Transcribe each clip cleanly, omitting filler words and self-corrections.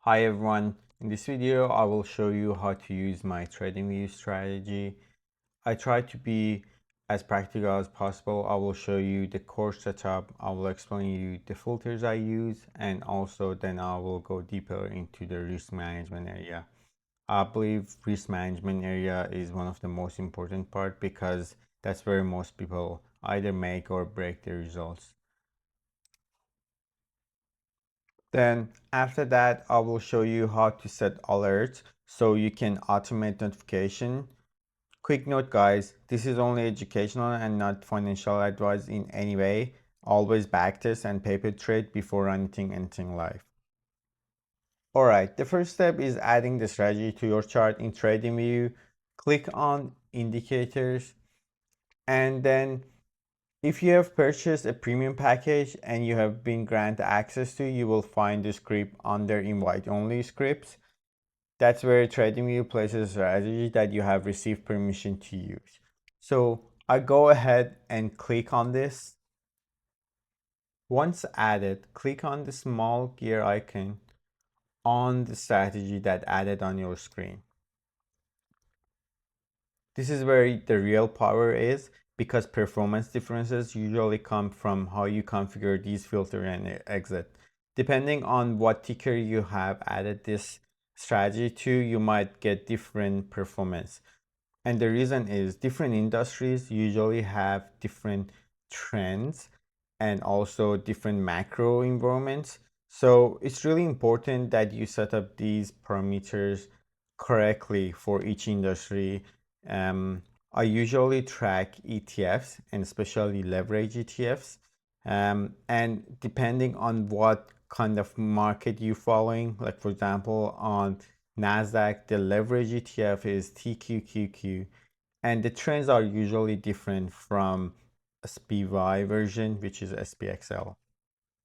Hi everyone, in this video I will show you how to use my TradingView strategy. I try to be as practical as possible. I will show you the course setup, I will explain you the filters I use, and also then I will go deeper into the risk management area. I believe risk management area is one of the most important part because that's where most people either make or break their results. Then after that, I will show you how to set alerts so you can automate notification. Quick note guys, this is only educational and not financial advice in any way. Always backtest and paper trade before running anything live. Alright, the first step is adding the strategy to your chart in TradingView. Click on indicators, and then if you have purchased a premium package and you have been granted access to, you will find the script under invite only scripts. That's where TradingView places a strategy that you have received permission to use. So I go ahead and click on this. Once added, click on the small gear icon on the strategy that added on your screen. This is where the real power is, because performance differences usually come from how you configure these filter and exit. Depending on what ticker you have added this strategy to, you might get different performance. And the reason is different industries usually have different trends and also different macro environments. So it's really important that you set up these parameters correctly for each industry. I usually track ETFs and especially leverage ETFs. And depending on what kind of market you're following, like for example, on NASDAQ, the leverage ETF is TQQQ, and the trends are usually different from SPY version, which is SPXL.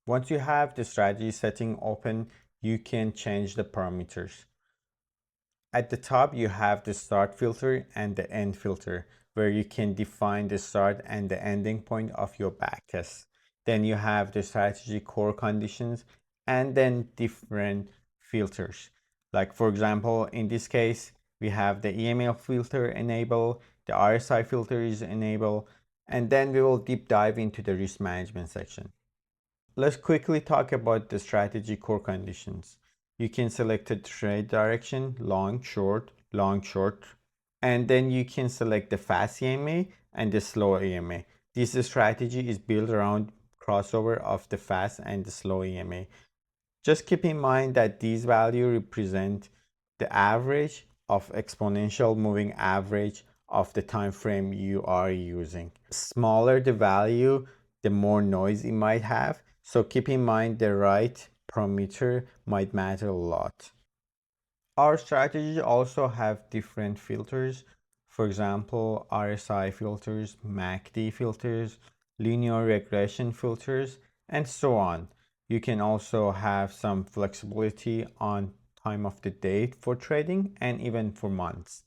Once you have the strategy setting open, you can change the parameters. At the top, you have the start filter and the end filter, where you can define the start and the ending point of your backtest. Then you have the strategy core conditions and then different filters. Like for example, in this case, we have the EMA filter enable, the RSI filter is enable, and then we will deep dive into the risk management section. Let's quickly talk about the strategy core conditions. You can select the trade direction, long, short, and then you can select the fast EMA and the slow EMA. This strategy is built around crossover of the fast and the slow EMA. Just keep in mind that these values represent the average of exponential moving average of the time frame you are using. Smaller the value, the more noise it might have. So keep in mind the right parameter might matter a lot. Our strategies also have different filters. For example, RSI filters, MACD filters, linear regression filters, and so on. You can also have some flexibility on time of the day for trading and even for months.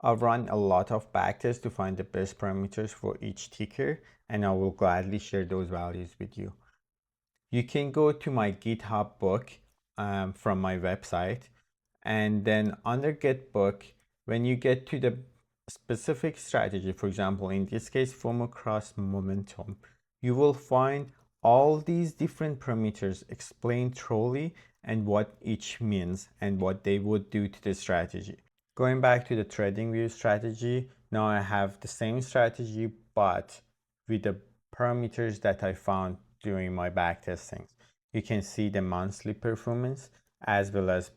I've run a lot of backtests to find the best parameters for each ticker, and I will gladly share those values with you. You can go to my GitHub book from my website, and then under get book, when you get to the specific strategy, for example, in this case, FomoCross Momentum, you will find all these different parameters explained thoroughly and what each means and what they would do to the strategy. Going back to the TradingView strategy, now I have the same strategy, but with the parameters that I found during my backtestings. You can see the monthly performance as well as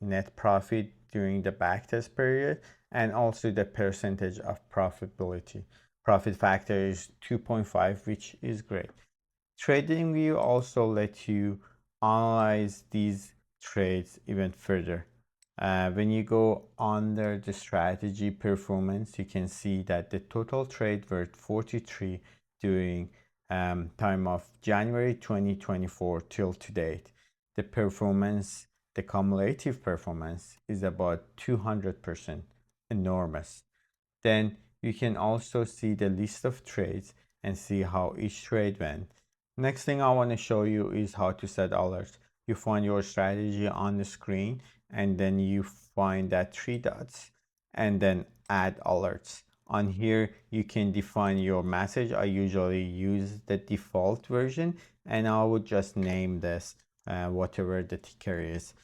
net profit during the backtest period, and also the percentage of profitability. Profit factor is 2.5, which is great. TradingView also lets you analyze these trades even further. When you go under the strategy performance, you can see that the total trade worth 43 during time of January 2024 till to date. The performance, the cumulative performance is about 200%, enormous. Then you can also see the list of trades and see how each trade went. Next thing I want to show you is how to set alerts. you find your strategy on the screen, and then you find that three dots and then add alerts. On here, you can define your message. I usually use the default version, and I would just name this whatever the ticker is.